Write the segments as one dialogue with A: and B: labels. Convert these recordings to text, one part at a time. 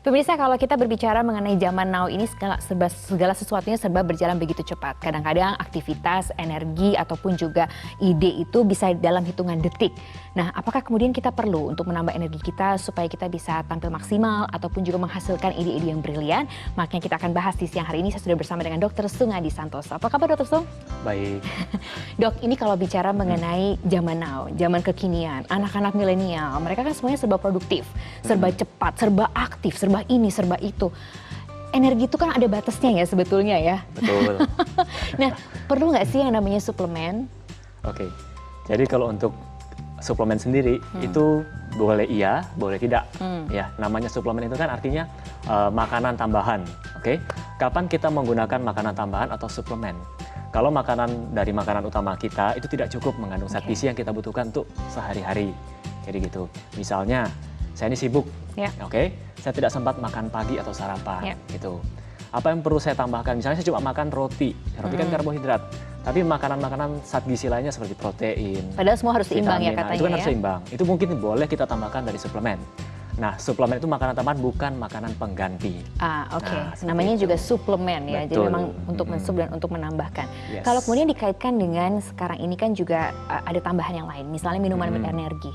A: Pemirsa, kalau kita berbicara mengenai zaman now ini segala sesuatunya serba berjalan begitu cepat. Kadang-kadang aktivitas, energi ataupun juga ide itu bisa dalam hitungan detik. Nah, apakah kemudian kita perlu untuk menambah energi kita supaya kita bisa tampil maksimal ataupun juga menghasilkan ide-ide yang brilian? Makanya kita akan bahas di siang hari ini. Saya sudah bersama dengan Dr. Sungadi Santoso. Apa kabar Dr. Sung?
B: Baik.
A: Dok, ini kalau bicara mengenai zaman now, zaman kekinian, anak-anak milenial, mereka kan semuanya serba produktif, serba cepat, serba aktif, serba ini, serba itu. Energi itu kan ada batasnya ya sebetulnya ya.
B: Betul.
A: Nah, perlu nggak sih yang namanya suplemen?
B: Oke, jadi kalau untuk suplemen sendiri itu boleh iya, boleh tidak. Ya, namanya suplemen itu kan artinya makanan tambahan. Oke, kapan kita menggunakan makanan tambahan atau suplemen? Kalau makanan dari makanan utama kita itu tidak cukup mengandung zat gizi yang kita butuhkan untuk sehari-hari. Jadi gitu. Misalnya, saya ini sibuk, oke, saya tidak sempat makan pagi atau sarapan, gitu. Apa yang perlu saya tambahkan? Misalnya saya cuma makan roti, roti kan karbohidrat, tapi makanan-makanan zat gizi lainnya seperti protein.
A: Padahal semua harus seimbang ya katanya.
B: Itu kan harus seimbang. Itu mungkin boleh kita tambahkan dari suplemen. Nah, suplemen itu makanan tambahan, bukan makanan pengganti.
A: Oke.
B: Nah,
A: namanya
B: itu
A: juga suplemen ya.
B: Betul.
A: Jadi memang untuk mensub dan untuk menambahkan.
B: Yes.
A: Kalau kemudian dikaitkan dengan sekarang ini kan juga ada tambahan yang lain, misalnya minuman berenergi.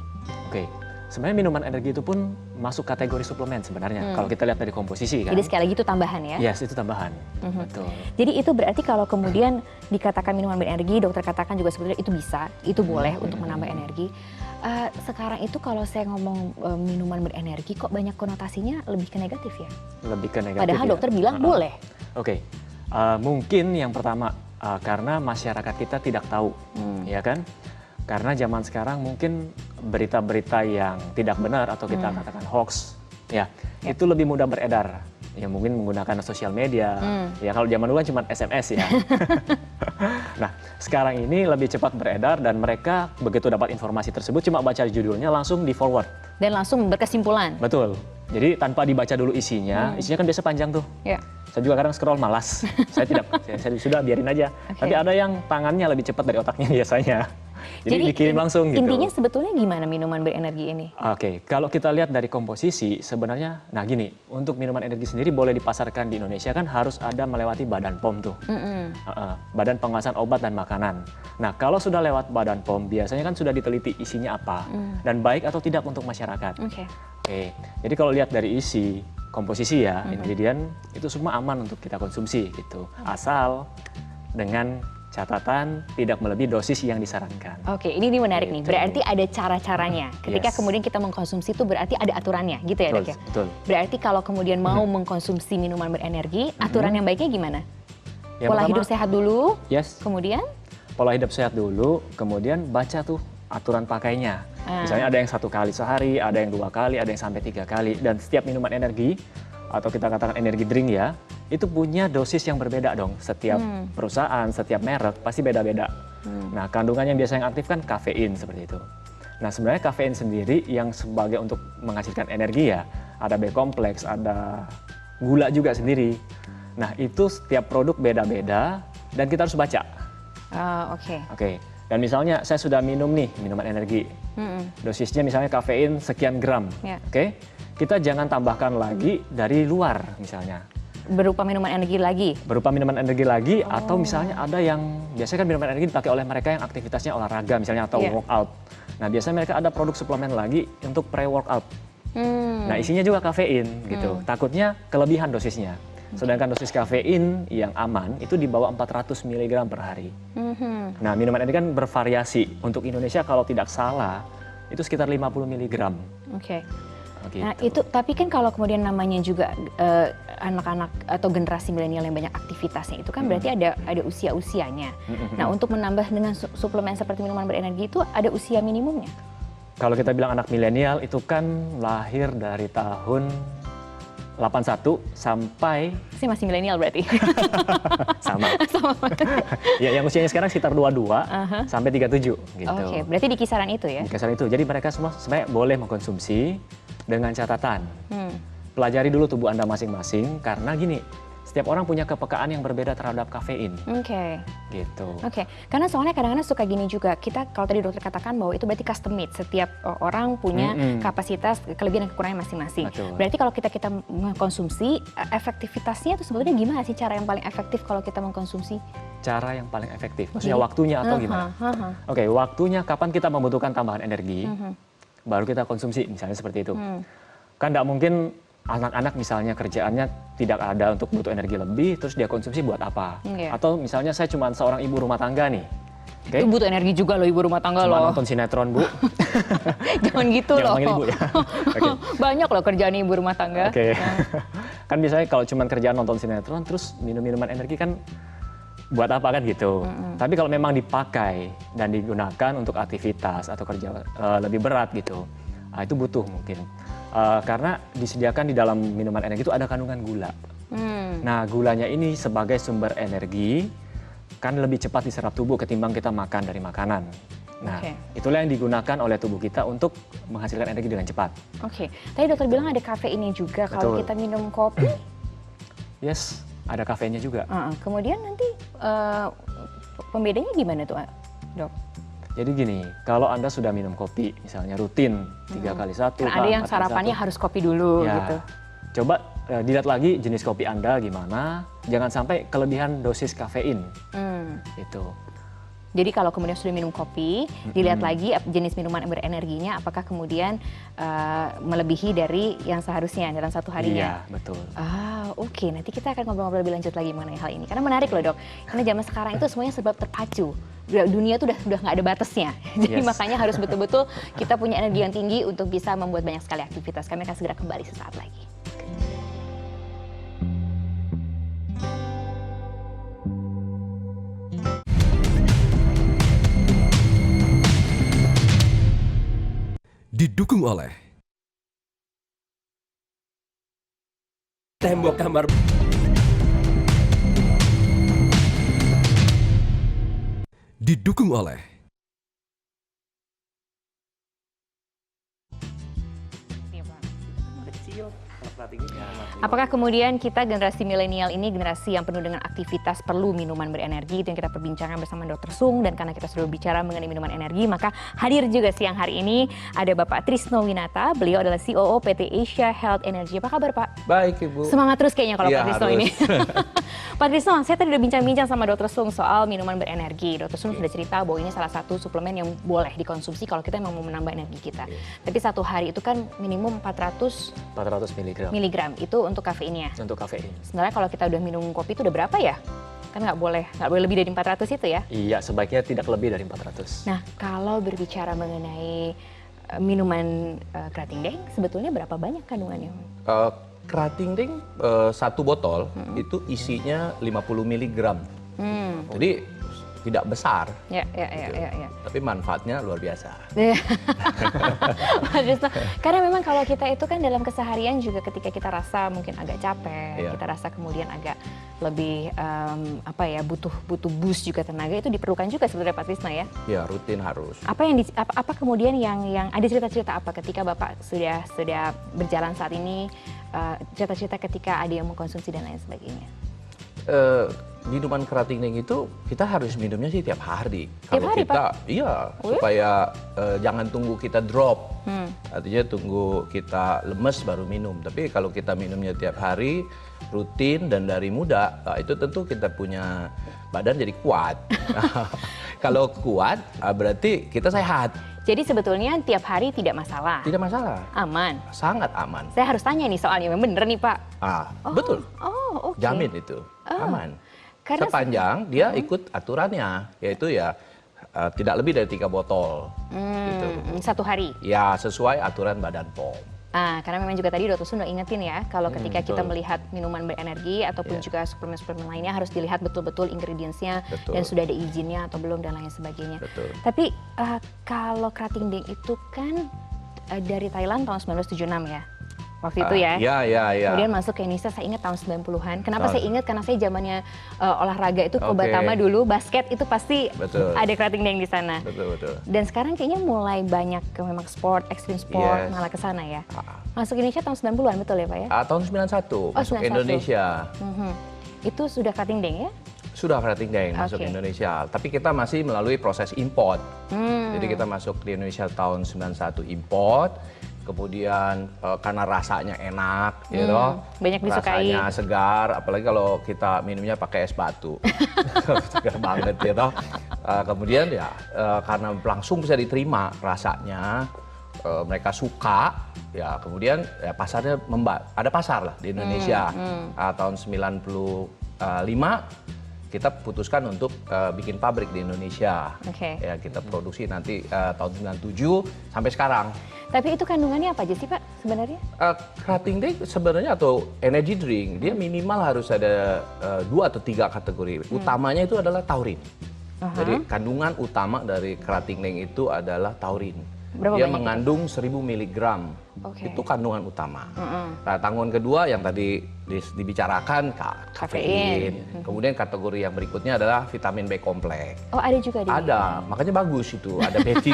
B: Oke. Sebenarnya minuman energi itu pun masuk kategori suplemen sebenarnya. Kalau kita lihat dari komposisi kan.
A: Jadi sekali lagi itu tambahan ya?
B: Yes, itu tambahan. Betul.
A: Jadi itu berarti kalau kemudian dikatakan minuman berenergi, dokter katakan juga sebetulnya itu bisa, itu boleh untuk menambah energi. Sekarang itu kalau saya ngomong minuman berenergi kok banyak konotasinya lebih ke negatif ya?
B: Lebih ke negatif.
A: Padahal
B: ya?
A: dokter bilang boleh.
B: Oke. Mungkin yang pertama karena masyarakat kita tidak tahu, ya kan? Karena zaman sekarang mungkin berita-berita yang tidak benar atau kita katakan hoax, ya itu lebih mudah beredar. Ya mungkin menggunakan sosial media. Ya kalau zaman dulu kan cuma SMS ya. Nah sekarang ini lebih cepat beredar dan mereka begitu dapat informasi tersebut cuma baca judulnya langsung di forward.
A: Dan langsung berkesimpulan.
B: Betul. Jadi tanpa dibaca dulu isinya kan biasa panjang tuh. Saya juga kadang scroll malas. saya sudah biarin aja. Tapi ada yang tangannya lebih cepat dari otaknya biasanya. Jadi dikirim langsung gitu.
A: Intinya sebetulnya gimana minuman berenergi ini?
B: Oke, kalau kita lihat dari komposisi sebenarnya, nah gini, untuk minuman energi sendiri boleh dipasarkan di Indonesia kan harus ada melewati Badan POM tuh. Badan Pengawasan Obat dan Makanan. Nah kalau sudah lewat Badan POM biasanya kan sudah diteliti isinya apa dan baik atau tidak untuk masyarakat. Oke, jadi kalau lihat dari isi komposisi ya, ingredient itu semua aman untuk kita konsumsi gitu. Asal dengan catatan tidak melebihi dosis yang disarankan.
A: Oke, ini menarik nih. Berarti ada cara-caranya. Ketika kemudian kita mengkonsumsi itu berarti ada aturannya, gitu ya dok ya? Betul. Berarti kalau kemudian mau mengkonsumsi minuman berenergi, aturan yang baiknya gimana? Pola hidup sehat dulu, kemudian?
B: Pola hidup sehat dulu, kemudian baca tuh aturan pakainya. Misalnya ada yang 1 kali sehari, ada yang 2 kali, ada yang sampai 3 kali. Dan setiap minuman energi, atau kita katakan energi drink ya, itu punya dosis yang berbeda dong. Setiap perusahaan, setiap merek pasti beda-beda. Nah, kandungan yang biasa yang aktif kan kafein seperti itu. Nah, sebenarnya kafein sendiri yang sebagai untuk menghasilkan energi ya, ada B kompleks, ada gula juga sendiri. Nah, itu setiap produk beda-beda dan kita harus baca. Oke. Dan misalnya saya sudah minum nih, minuman energi. Dosisnya misalnya kafein sekian gram. Oke. Kita jangan tambahkan lagi dari luar misalnya.
A: Berupa minuman energi lagi? Berupa
B: minuman energi lagi atau misalnya ada yang, biasanya kan minuman energi dipakai oleh mereka yang aktivitasnya olahraga misalnya atau workout. Nah biasanya mereka ada produk suplemen lagi untuk pre-workout. Nah isinya juga kafein gitu. Takutnya kelebihan dosisnya. Sedangkan dosis kafein yang aman itu di bawah 400 mg per hari. Nah minuman energi kan bervariasi. Untuk Indonesia kalau tidak salah itu sekitar 50 mg.
A: Gitu. Nah itu, tapi kan kalau kemudian namanya juga anak-anak atau generasi milenial yang banyak aktivitasnya itu kan berarti ada usia-usianya. Nah untuk menambah dengan suplemen seperti minuman berenergi itu ada usia minimumnya?
B: Kalau kita bilang anak milenial itu kan lahir dari tahun 81 sampai...
A: Saya masih milenial berarti?
B: Sama. Ya, yang usianya sekarang sekitar 22 sampai 37 gitu.
A: Oke, berarti di kisaran itu ya?
B: Di kisaran itu, jadi mereka semua sebenarnya boleh mengkonsumsi dengan catatan. Pelajari dulu tubuh Anda masing-masing karena gini, setiap orang punya kepekaan yang berbeda terhadap kafein.
A: Oke.
B: Gitu.
A: Oke, karena soalnya kadang-kadang suka gini juga, kita kalau tadi dokter katakan bahwa itu berarti custom made, setiap orang punya kapasitas, kelebihan dan kekurangan masing-masing.
B: Betul.
A: Berarti kalau kita mengkonsumsi, efektivitasnya itu sebetulnya gimana sih cara yang paling efektif kalau kita mengkonsumsi?
B: Cara yang paling efektif, maksudnya waktunya atau gimana? Oke, waktunya kapan kita membutuhkan tambahan energi, baru kita konsumsi, misalnya seperti itu. Kan nggak mungkin anak-anak misalnya kerjaannya tidak ada untuk butuh energi lebih, terus dia konsumsi buat apa? Atau misalnya saya cuma seorang ibu rumah tangga nih.
A: Itu butuh energi juga loh ibu rumah tangga
B: cuma
A: loh.
B: nonton sinetron, Bu.
A: Jangan gitu loh.
B: Jangan panggil ibu ya. Okay.
A: Banyak loh kerjaan ibu rumah tangga.
B: Oke. Kan biasanya kalau cuma kerjaan nonton sinetron, terus minum-minuman energi kan buat apa kan gitu. Tapi kalau memang dipakai dan digunakan untuk aktivitas atau kerja lebih berat gitu, itu butuh mungkin. Karena disediakan di dalam minuman energi itu ada kandungan gula. Nah, gulanya ini sebagai sumber energi kan lebih cepat diserap tubuh ketimbang kita makan dari makanan. Nah, itulah yang digunakan oleh tubuh kita untuk menghasilkan energi dengan cepat.
A: Oke, tadi dokter bilang ada kafeinnya juga. Kalau kita minum kopi?
B: Yes, ada kafeinnya juga.
A: Kemudian nanti pembedanya gimana tuh, Dok?
B: Jadi gini, kalau Anda sudah minum kopi, misalnya rutin 3 kali 1,
A: kan ada yang sarapannya harus kopi dulu
B: ya,
A: gitu.
B: Coba dilihat lagi jenis kopi Anda gimana, jangan sampai kelebihan dosis kafein. Gitu.
A: Jadi kalau kemudian sudah minum kopi, dilihat lagi jenis minuman yang berenerginya, apakah kemudian melebihi dari yang seharusnya dalam satu harinya.
B: Iya, betul.
A: Oke. Nanti kita akan ngobrol-ngobrol lebih lanjut lagi mengenai hal ini. Karena menarik loh, Dok. Karena zaman sekarang itu semuanya serba terpacu. Dunia itu udah nggak ada batasnya. Jadi makanya harus betul-betul kita punya energi yang tinggi untuk bisa membuat banyak sekali aktivitas. Kami akan segera kembali sesaat lagi.
C: Didukung oleh tembok kamar, didukung oleh
A: Apakah kemudian kita generasi milenial ini generasi yang penuh dengan aktivitas perlu minuman berenergi? Itu yang kita perbincangkan bersama Dr. Sung. Dan karena kita sudah bicara mengenai minuman energi, maka hadir juga siang hari ini ada Bapak Trisno Winata. Beliau adalah COO PT Asia Health Energy. Apa kabar, Pak?
D: Baik, Ibu.
A: Semangat terus kayaknya kalau
D: Iya,
A: Pak Trisno
D: harus.
A: ini. Pak Trisno, saya tadi udah bincang-bincang sama Dr. Sung soal minuman berenergi. Dr. Sung sudah cerita bahwa ini salah satu suplemen yang boleh dikonsumsi kalau kita memang mau menambah energi kita. Tapi satu hari itu kan minimum 400
B: mg.
A: miligram itu untuk kafeinnya.
B: Untuk kafein.
A: Sebenarnya kalau kita udah minum kopi itu udah berapa ya? Kan nggak boleh lebih dari 400 itu ya?
B: Iya, sebaiknya tidak lebih dari 400.
A: Nah, kalau berbicara mengenai minuman kerating deng, sebetulnya berapa banyak kandungannya?
D: Kerating deng satu botol itu isinya 50 mg. Jadi tidak besar.
A: Ya.
D: Tapi manfaatnya luar biasa.
A: Pak Trisno, karena memang kalau kita itu kan dalam keseharian juga ketika kita rasa mungkin agak capek, kita rasa kemudian agak lebih butuh boost juga tenaga, itu diperlukan juga sebetulnya Pak Trisno ya?
D: Ya, rutin harus.
A: Apa kemudian yang ada cerita-cerita apa ketika Bapak sudah berjalan saat ini, cerita-cerita ketika ada yang mengkonsumsi dan lain sebagainya?
D: Minuman kerating deng itu kita harus minumnya sih tiap hari.
A: Tiap hari,
D: kita,
A: Pak?
D: iya, supaya jangan tunggu kita drop. Artinya tunggu kita lemes baru minum. Tapi kalau kita minumnya tiap hari, rutin dan dari muda, itu tentu kita punya badan jadi kuat. Kalau kuat, berarti kita sehat.
A: Jadi sebetulnya tiap hari tidak masalah?
D: Tidak masalah.
A: Aman?
D: Sangat aman.
A: Saya harus tanya nih soalnya, memang bener nih Pak?
D: Betul.
A: Oke.
D: Jamin itu, aman.
A: Karena
D: sepanjang dia ikut aturannya, yaitu ya tidak lebih dari 3 botol. Gitu.
A: Satu hari?
D: Ya, sesuai aturan Badan POM.
A: Karena memang juga tadi Dr. Sun udah ingetin ya, kalau ketika kita
D: betul.
A: melihat minuman berenergi ataupun juga suplemen-suplemen lainnya harus dilihat betul-betul ingredients-nya dan sudah ada izinnya atau belum dan lain sebagainya.
D: Betul.
A: Tapi kalau kerating deng itu kan dari Thailand tahun 1976 ya? Waktu itu ya.
D: Iya.
A: Kemudian masuk ke Indonesia, saya ingat tahun 90-an. Kenapa saya ingat? Karena saya zamannya olahraga itu Kobatama dulu, basket itu pasti ada kerating deng di sana.
D: Betul.
A: Dan sekarang kayaknya mulai banyak ke memang sport, extreme sport, malah ke sana ya. Masuk Indonesia tahun 90-an, betul ya Pak ya?
D: Tahun 91 masuk
A: 91.
D: Indonesia.
A: Itu sudah cutting deng ya?
D: Sudah Krating Daeng masuk
A: Oke.
D: Indonesia, tapi kita masih melalui proses import. Jadi kita masuk di Indonesia tahun 91 import, kemudian karena rasanya enak, gitu,
A: banyak disukai.
D: rasanya segar, apalagi kalau kita minumnya pakai es batu, segar banget, gitu. Kemudian ya karena langsung bisa diterima rasanya, mereka suka, ya kemudian ya pasarnya ada pasar lah di Indonesia. Tahun 95 kita putuskan untuk bikin pabrik di Indonesia.
A: Oke.
D: Ya kita produksi nanti tahun 97 sampai sekarang.
A: Tapi itu kandungannya apa aja sih Pak sebenarnya?
D: Krating Daeng sebenarnya atau energy drink dia minimal harus ada 2 atau 3 kategori. Utamanya itu adalah taurin. Jadi kandungan utama dari Krating Daeng itu adalah taurin.
A: Berapa
D: Dia
A: banyak
D: mengandung 1000 mg.
A: Oke.
D: Itu kandungan utama. Nah, kandungan kedua yang tadi dibicarakan kafein. Kemudian kategori yang berikutnya adalah vitamin B kompleks.
A: Oh ada juga di
D: Ada, makanya bagus itu. Ada B3,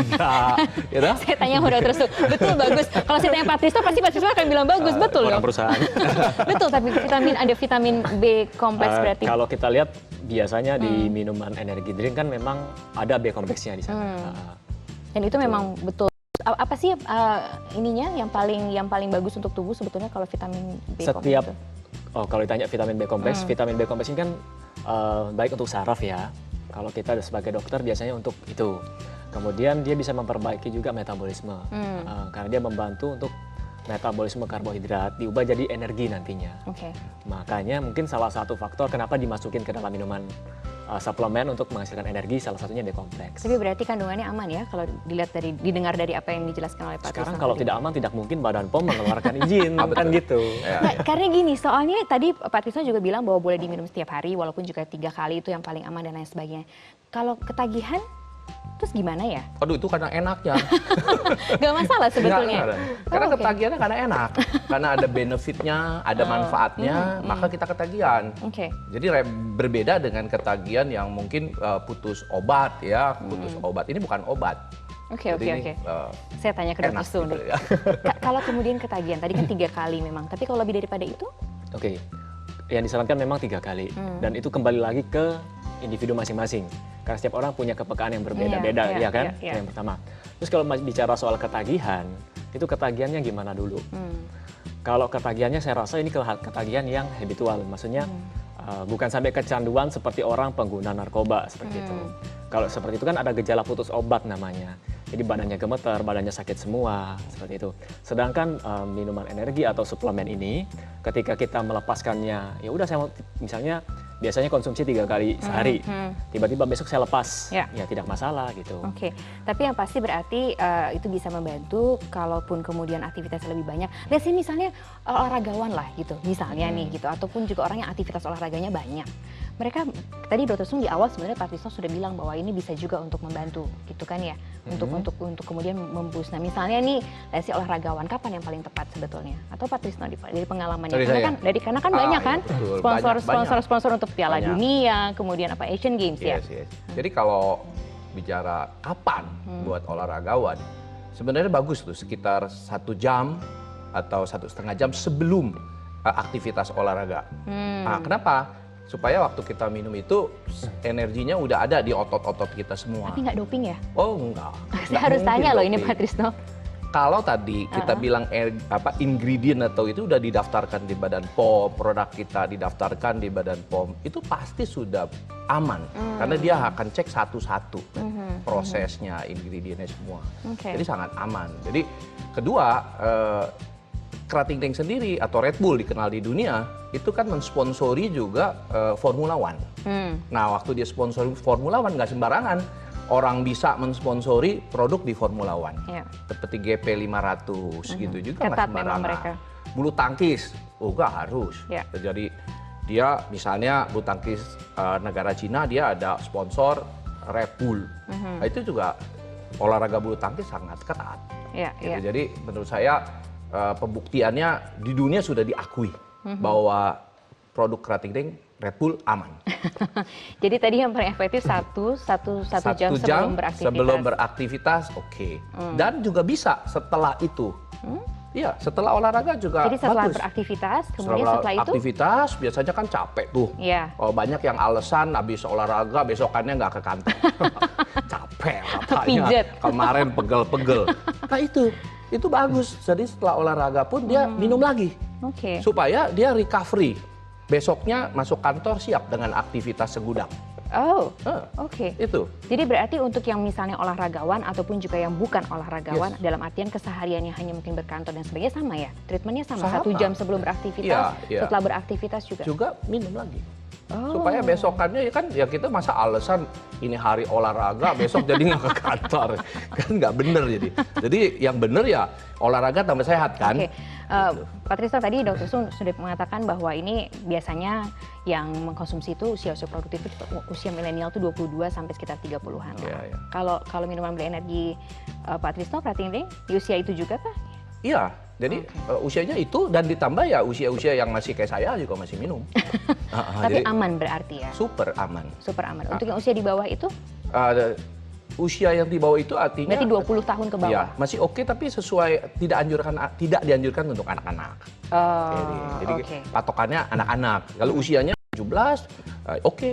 D: ya toh?
A: Saya tanya udah terus tuh, betul bagus. Kalau saya tanya Pak Trisno pasti Pak Trisno akan bilang bagus, betul
B: Orang
A: dong.
B: perusahaan.
A: Betul, tapi ada vitamin B kompleks berarti.
B: Kalau kita lihat biasanya di minuman energi drink kan memang ada B kompleksnya di sana.
A: Dan itu memang betul. Apa sih ininya yang paling bagus untuk tubuh sebetulnya kalau vitamin B
B: Setiap
A: kompleks itu?
B: kalau ditanya vitamin B kompleks, vitamin B kompleks ini kan baik untuk saraf ya. Kalau kita sebagai dokter biasanya untuk itu. Kemudian dia bisa memperbaiki juga metabolisme karena dia membantu untuk metabolisme karbohidrat diubah jadi energi nantinya.
A: Oke.
B: Makanya mungkin salah satu faktor kenapa dimasukin ke dalam minuman suplemen untuk menghasilkan energi salah satunya B kompleks.
A: Tapi berarti kandungannya aman ya kalau didengar dari apa yang dijelaskan oleh Pak
B: Sekarang
A: Trisno
B: kalau
A: tadi.
B: tidak aman tidak mungkin Badan POM mengeluarkan izin kan gitu.
A: Karena gini, soalnya tadi Pak Trisno juga bilang bahwa boleh diminum setiap hari walaupun juga 3 kali itu yang paling aman dan lain sebagainya. Kalau ketagihan terus gimana ya?
D: Aduh itu karena enaknya.
A: Gak masalah sebetulnya.
D: Enggak. Karena
A: Oh, oke.
D: ketagihannya karena enak. Karena ada benefitnya, ada manfaatnya, maka kita ketagihan.
A: Oke.
D: Jadi berbeda dengan ketagihan yang mungkin putus obat ya, putus obat. Ini bukan obat.
A: Oke.
D: Jadi ini,
A: Saya tanya ke dokter
D: enak
A: Sun
D: gitu
A: deh.
D: ya.
A: Kalau kemudian ketagihan, tadi kan 3 kali memang. Tapi kalau lebih daripada itu?
B: Oke. Yang disarankan memang 3 kali dan itu kembali lagi ke individu masing-masing. Karena setiap orang punya kepekaan yang berbeda-beda, ya kan?
A: Iya.
B: Yang pertama. Terus kalau bicara soal ketagihan, itu ketagihannya gimana dulu? Kalau ketagihannya saya rasa ini ketagihan yang habitual, maksudnya bukan sampai kecanduan seperti orang pengguna narkoba seperti itu. Kalau seperti itu kan ada gejala putus obat namanya. Jadi badannya gemeter, badannya sakit semua, seperti itu. Sedangkan minuman energi atau suplemen ini, ketika kita melepaskannya, ya udah saya mau, misalnya biasanya konsumsi 3 kali sehari, tiba-tiba besok saya lepas,
A: Ya.
B: ya tidak masalah gitu.
A: Oke, tapi yang pasti berarti itu bisa membantu kalaupun kemudian aktivitasnya lebih banyak. Lihat sih misalnya olahragawan lah gitu, misalnya nih gitu, ataupun juga orang yang aktivitas olahraganya banyak. Mereka tadi Dr. Sung di awal sebenarnya Pak Trisno sudah bilang bahwa ini bisa juga untuk membantu gitu kan ya, untuk kemudian memboost. Nah misalnya nih, lihat sih olahragawan kapan yang paling tepat sebetulnya? Atau Pak Trisno dari pengalamannya?
D: Dari
A: Karena
D: saya.
A: kan banyak
D: Iya,
A: kan
D: betul.
A: sponsor untuk Piala
D: Banyak.
A: Dunia, kemudian apa Asian Games ya.
D: Yes. Jadi kalau bicara kapan buat olahragawan, sebenarnya bagus tuh sekitar 1 jam atau 1,5 jam sebelum aktivitas olahraga. Nah, kenapa? Supaya waktu kita minum itu energinya udah ada di otot-otot kita semua.
A: Tapi nggak doping ya?
D: Oh enggak.
A: Saya
D: Nggak
A: harus
D: mungkin
A: tanya loh ini
D: doping.
A: Pak Trisno.
D: Kalau tadi kita bilang ingredient atau itu udah didaftarkan di Badan POM, produk kita didaftarkan di Badan POM, itu pasti sudah aman karena dia akan cek satu-satu prosesnya, ingredientnya semua.
A: Oke.
D: Jadi sangat aman. Jadi kedua, Krating Daeng sendiri atau Red Bull dikenal di dunia itu kan mensponsori juga Formula One. Nah waktu dia sponsori Formula One nggak sembarangan. Orang bisa mensponsori produk di Formula One.
A: Ya.
D: Seperti GP 500 gitu juga nggak
A: Ketat memang
D: sembarangan.
A: mereka.
D: Bulu tangkis, nggak harus.
A: Ya.
D: Jadi dia misalnya bulu tangkis negara Cina dia ada sponsor Red Bull. Nah, itu juga olahraga bulu tangkis sangat ketat.
A: Ya,
D: Gitu.
A: ya.
D: Jadi menurut saya pembuktiannya di dunia sudah diakui bahwa produk Krating Daeng Red Bull aman.
A: Jadi tadi yang paling efektif satu jam sebelum beraktivitas.
D: sebelum beraktivitas, oke. Dan juga bisa setelah itu. Iya, setelah olahraga juga
A: Jadi setelah
D: bagus.
A: beraktivitas, kemudian setelah itu,
D: aktivitas biasanya kan capek tuh.
A: ya,
D: Banyak yang alasan habis olahraga besokannya nggak ke kantor. Capek katanya.
A: Pijet.
D: Kemarin pegel-pegel. Nah itu bagus. Jadi setelah olahraga pun dia minum lagi.
A: oke.
D: Supaya dia recovery. Besoknya masuk kantor siap dengan aktivitas segudang.
A: Oh,
D: Nah,
A: oke.
D: itu.
A: Jadi berarti untuk yang misalnya olahragawan ataupun juga yang bukan olahragawan, dalam artian kesehariannya hanya mungkin berkantor dan sebagainya sama ya? Treatmentnya sama,
D: Sama.
A: 1 jam sebelum beraktivitas,
D: Iya.
A: setelah beraktivitas juga?
D: Juga minum lagi.
A: Oh.
D: Supaya besokannya ya kita masa alasan ini hari olahraga besok jadi nggak ke kantor. Kan nggak bener jadi. Jadi yang bener ya olahraga tambah sehat kan.
A: Oke, Pak Trisno tadi Dr. Sun sudah mengatakan bahwa ini biasanya yang mengkonsumsi itu usia produktif itu usia milenial itu 22 sampai sekitar 30-an lah.
D: Iya, iya.
A: Kalau minuman berenergi Pak Trisno perhatiin deh, di usia itu juga kah?
D: Iya, jadi usianya itu dan ditambah ya usia-usia yang masih kayak saya juga masih minum.
A: Tapi
D: Jadi
A: aman berarti ya?
D: super aman.
A: Super aman. Untuk yang usia di bawah itu,
D: Usia yang di bawah itu artinya
A: berarti 20 tahun ke bawah?
D: ya, masih oke tapi sesuai tidak dianjurkan untuk anak-anak.
A: Oh,
D: Jadi
A: oke.
D: patokannya anak-anak. Kalau usianya 17 oke,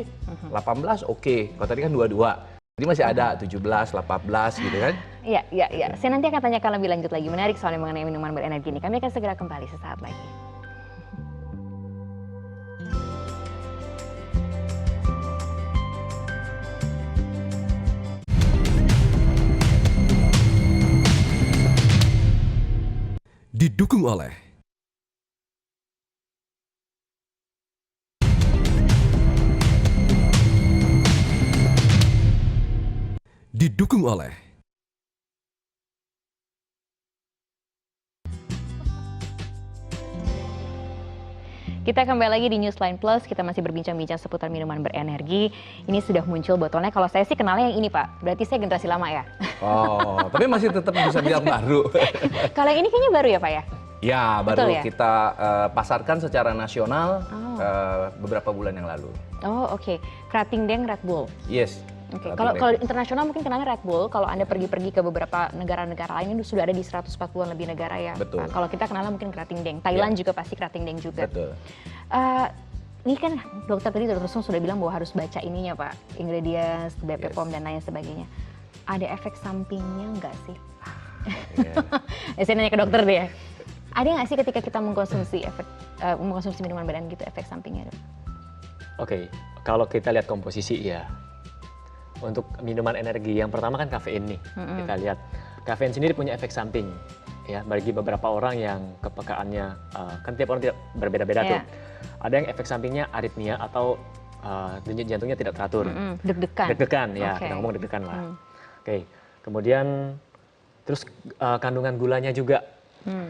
D: 18 oke. Kalau tadi kan 22. Jadi masih ada 17, 18 gitu kan.
A: Iya, iya, iya. Saya nanti akan tanyakan lebih lanjut lagi. Menarik soalnya mengenai minuman berenergi ini. Kami akan segera kembali sesaat lagi.
C: Didukung oleh Didukung oleh
A: Kita kembali lagi di Newsline Plus, kita masih berbincang-bincang seputar minuman berenergi. Ini sudah muncul botolnya, kalau saya sih kenalnya yang ini Pak, berarti saya generasi lama ya?
D: Oh, tapi masih tetap bisa bilang baru.
A: Kalau yang ini kayaknya baru ya Pak ya?
D: Ya, baru
A: Betul ya?
D: kita pasarkan secara nasional beberapa bulan yang lalu.
A: Oh oke, Krating Deng Red Bull.
D: Yes.
A: Oke,
D: Krating
A: kalau
D: Deng.
A: internasional mungkin kenalnya Red Bull. Kalau Anda pergi-pergi ke beberapa negara-negara lain ini sudah ada di 140-an lebih negara ya.
D: Betul.
A: Kalau kita kenalnya mungkin Krating Deng. Thailand juga pasti Krating Deng juga.
D: Betul.
A: Ini kan dokter tadi sudah bilang bahwa harus baca ininya Pak, ingredients, BPOM dan lain sebagainya. Ada efek sampingnya nggak sih?
D: Yeah.
A: Saya nanya ke dokter deh ya. Ada nggak sih ketika kita mengkonsumsi minuman berenergi gitu efek sampingnya? Dok?
B: Oke, kalau kita lihat komposisi ya. Untuk minuman energi yang pertama kan kafein nih. Kita lihat kafein sendiri punya efek samping ya bagi beberapa orang yang kepekaannya kan tiap orang tidak berbeda-beda tuh. Ada yang efek sampingnya aritmia atau denyut jantungnya tidak teratur.
A: Deg-degan.
B: Deg-degan ya,
A: Oke.
B: kita ngomong deg-degan lah. Oke. Kemudian terus kandungan gulanya juga.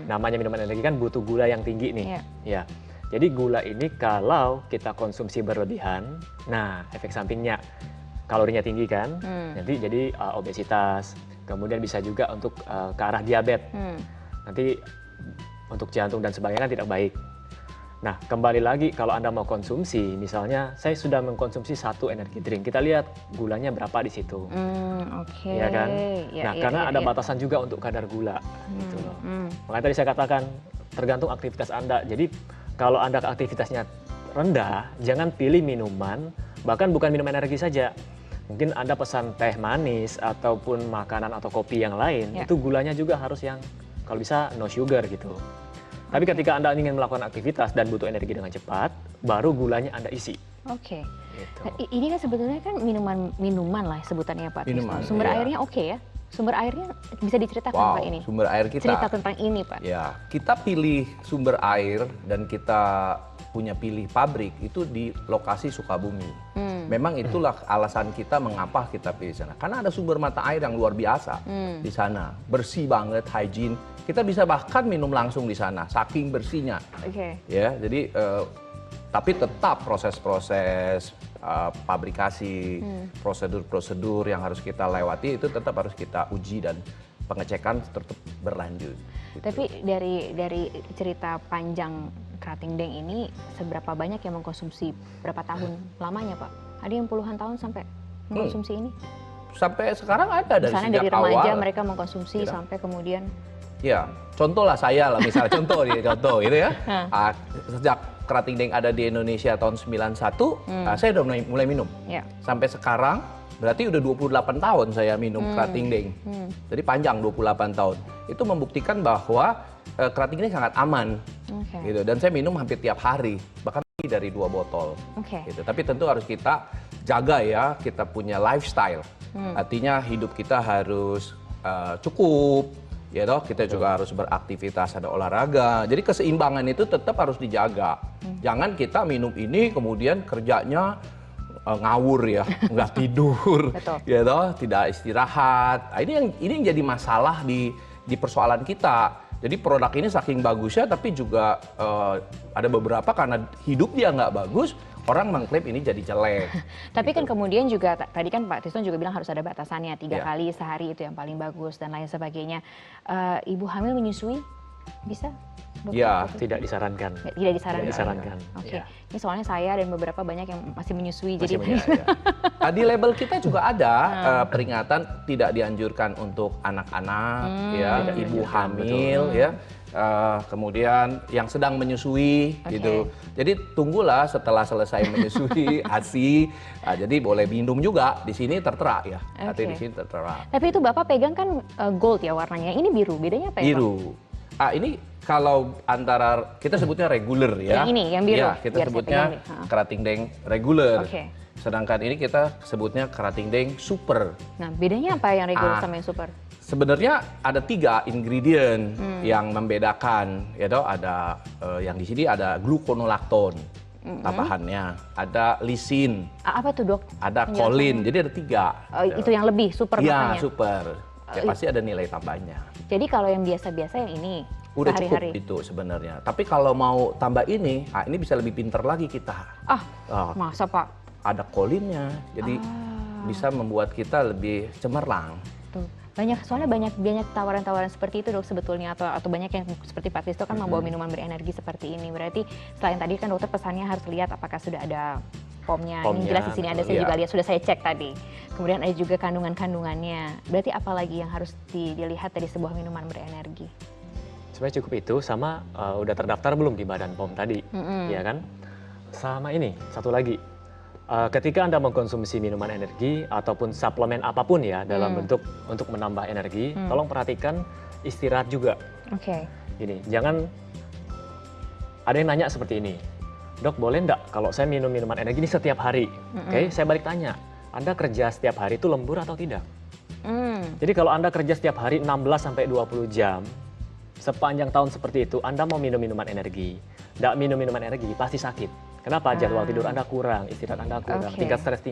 B: Namanya minuman energi kan butuh gula yang tinggi nih. Ya. Jadi gula ini kalau kita konsumsi berlebihan, nah efek sampingnya kalorinya tinggi kan, nanti jadi obesitas, kemudian bisa juga untuk ke arah diabetes, nanti untuk jantung dan sebagainya kan tidak baik. Nah kembali lagi kalau Anda mau konsumsi, misalnya saya sudah mengkonsumsi 1 energi drink, kita lihat gulanya berapa di situ,
A: Oke.
B: ya kan?
A: Ya,
B: Nah
A: ya,
B: karena
A: ya,
B: ada
A: ya.
B: batasan juga untuk kadar gula, gitu loh. Makanya tadi saya katakan tergantung aktivitas Anda. Jadi kalau Anda aktivitasnya rendah, jangan pilih minuman, bahkan bukan minum energi saja. Mungkin Anda pesan teh manis ataupun makanan atau kopi yang lain, itu gulanya juga harus yang kalau bisa no sugar gitu. Tapi ketika Anda ingin melakukan aktivitas dan butuh energi dengan cepat, baru gulanya Anda isi.
A: Oke.
B: Gitu.
A: Nah, ini kan sebetulnya kan minuman lah sebutannya Pak Trisno.
D: Minuman,
A: Sumber
D: iya.
A: airnya oke ya? Sumber airnya bisa diceritakan
D: Wow,
A: Pak ini?
D: sumber air kita.
A: Cerita tentang ini Pak.
D: Ya, kita pilih sumber air dan kita punya pilih pabrik itu di lokasi Sukabumi. Memang itulah alasan kita mengapa kita pilih sana. Karena ada sumber mata air yang luar biasa di sana. Bersih banget, hygiene. Kita bisa bahkan minum langsung di sana, saking bersihnya.
A: Oke.
D: Ya, jadi tapi tetap proses-proses pabrikasi, prosedur-prosedur yang harus kita lewati itu tetap harus kita uji dan pengecekan tetap berlanjut. Gitu.
A: Tapi dari cerita panjang Krating Deng ini seberapa banyak yang mengkonsumsi, berapa tahun lamanya Pak? Ada yang puluhan tahun sampai mengkonsumsi ini?
D: Sampai sekarang ada dari
A: Misalnya
D: sejak
A: dari remaja
D: awal.
A: mereka mengkonsumsi
D: Tidak.
A: sampai kemudian
D: Ya, contoh lah saya lah, misalnya contoh gitu ya. Sejak Kerating Daeng ada di Indonesia tahun 91, saya udah mulai minum.
A: Ya.
D: Sampai sekarang, berarti udah 28 tahun saya minum Kerating Daeng. Jadi panjang 28 tahun. Itu membuktikan bahwa Kerating Daeng sangat aman. Gitu. Dan saya minum hampir tiap hari, bahkan lebih dari 2 botol. Gitu. Tapi tentu harus kita jaga ya, kita punya lifestyle. Artinya hidup kita harus cukup, ya toh, kita juga harus beraktivitas, ada olahraga. Jadi keseimbangan itu tetap harus dijaga. Jangan kita minum ini kemudian kerjanya ngawur ya, nggak tidur, ya toh, tidak istirahat. Nah, ini yang jadi masalah di persoalan kita. Jadi produk ini saking bagusnya, tapi juga ada beberapa karena hidup dia nggak bagus, orang mengklaim ini jadi jelek.
A: Tapi kan kemudian juga tadi kan Pak Tiston juga bilang harus ada batasannya 3 kali sehari itu yang paling bagus dan lain sebagainya. Ibu hamil menyusui bisa? Dokter?
D: Ya,
B: tidak disarankan.
A: Tidak disarankan.
B: Tidak disarankan.
A: Oke.
B: Ya.
A: Ini soalnya saya dan beberapa banyak yang masih menyusui.
B: Masih
A: jadi
D: Di label kita juga ada peringatan tidak dianjurkan untuk anak-anak, ya, ibu hamil, ya. Kemudian yang sedang menyusui gitu. Jadi tunggulah setelah selesai menyusui ASI. Jadi boleh minum juga di sini tertera ya. Nanti di sini tertera.
A: Tapi itu Bapak pegang kan gold ya warnanya. Ini biru. Bedanya apa ya,
D: Biru. Ini kalau antara kita sebutnya reguler ya.
A: Yang ini yang biru.
D: Ya, kita sebutnya Kerating Daeng reguler. Sedangkan ini kita sebutnya Kerating Daeng super.
A: Nah, bedanya apa yang reguler sama yang super?
D: Sebenarnya ada 3 ingredient yang membedakan, ya toh, ada yang di sini ada gluconolactone tambahannya, ada lisin,
A: Apa tuh, Dok?
D: ada kolin, jadi ada 3.
A: Itu yang lebih super
D: Ya,
A: makanya.
D: super. Ya pasti ada nilai tambahnya.
A: Jadi kalau yang biasa-biasa yang ini
D: Udah
A: sehari-hari.
D: cukup itu sebenarnya. Tapi kalau mau tambah ini bisa lebih pinter lagi kita.
A: Masa Pak?
D: Ada kolinnya, jadi bisa membuat kita lebih cemerlang.
A: Tuh. Soalnya banyak tawaran-tawaran seperti itu, Dok, sebetulnya, atau banyak yang seperti Pak Tisto kan membawa minuman berenergi seperti ini. Berarti selain tadi kan dokter pesannya harus lihat apakah sudah ada POM-nya. Ini jelas di sini ada, saya juga lihat, sudah saya cek tadi. Kemudian ada juga kandungan-kandungannya. Berarti apa lagi yang harus dilihat dari sebuah minuman berenergi?
B: Sebenarnya cukup itu, sama udah terdaftar belum di Badan POM tadi, ya kan? Sama ini, satu lagi. Ketika Anda mengkonsumsi minuman energi ataupun suplemen apapun ya dalam bentuk untuk menambah energi, tolong perhatikan istirahat juga. Gini, jangan ada yang nanya seperti ini, Dok, boleh enggak kalau saya minum minuman energi ini setiap hari? Oke, saya balik tanya, Anda kerja setiap hari itu lembur atau tidak? Jadi kalau Anda kerja setiap hari 16-20 jam, sepanjang tahun seperti itu, Anda mau minum minuman energi, enggak minum minuman energi, pasti sakit. Kenapa? Jadwal tidur Anda kurang, istirahat Anda kurang, tingkat stres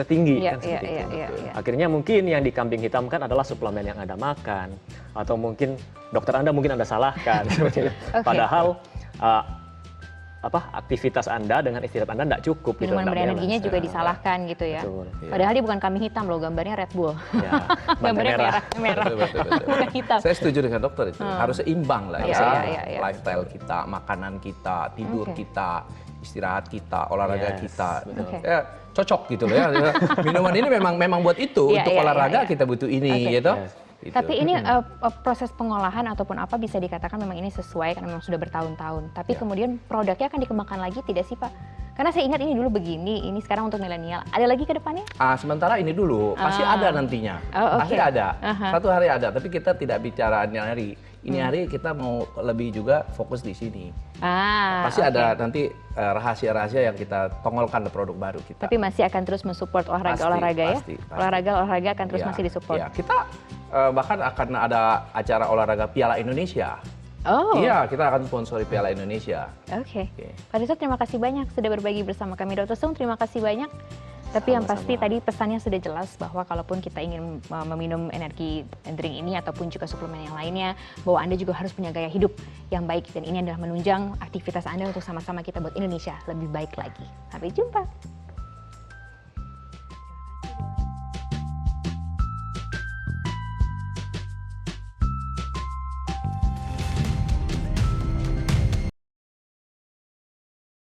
B: tinggi, kan seperti itu. Akhirnya mungkin yang dikambing hitamkan adalah suplemen yang Anda makan, atau mungkin dokter Anda mungkin Anda salahkan. Padahal aktivitas Anda dengan istirahat Anda tidak cukup.
A: Minuman
B: gitu,
A: berenerginya juga disalahkan gitu ya.
B: Betul.
A: Padahal dia bukan kambing hitam loh, gambarnya Red Bull.
B: Ya,
A: Gambarnya merah.
D: Betul.
A: Bukan hitam.
D: Saya setuju dengan dokter itu. Harus seimbang lah ya.
A: Iya.
D: Lifestyle kita, makanan kita, tidur kita, istirahat kita, olahraga kita. Ya, cocok gitu loh ya. Minuman ini memang buat itu. Untuk olahraga kita butuh ini gitu. Gitu.
A: Tapi ini proses pengolahan ataupun apa bisa dikatakan memang ini sesuai karena memang sudah bertahun-tahun. Tapi kemudian produknya akan dikembangkan lagi tidak sih Pak? Karena saya ingat ini dulu begini, ini sekarang untuk milenial. Ada lagi ke depannya?
D: Sementara ini dulu, pasti ada nantinya. Pasti ada. Satu hari ada, tapi kita tidak bicara ini hari. Ini hari kita mau lebih juga fokus di sini. Pasti ada nanti rahasia-rahasia yang kita tongolkan di produk baru kita.
A: Tapi masih akan terus mensupport olahraga-olahraga ya?
D: Pasti.
A: Olahraga akan terus masih disupport?
D: Ya, kita bahkan akan ada acara olahraga Piala Indonesia. Iya, kita akan sponsori Piala Indonesia.
A: Oke. Pak Tisto, terima kasih banyak sudah berbagi bersama kami. Dr. Sung, terima kasih banyak. Tapi yang pasti tadi pesannya sudah jelas bahwa kalaupun kita ingin meminum energi drink ini ataupun juga suplemen yang lainnya, bahwa Anda juga harus punya gaya hidup yang baik. Dan ini adalah menunjang aktivitas Anda untuk sama-sama kita buat Indonesia lebih baik lagi. Sampai jumpa.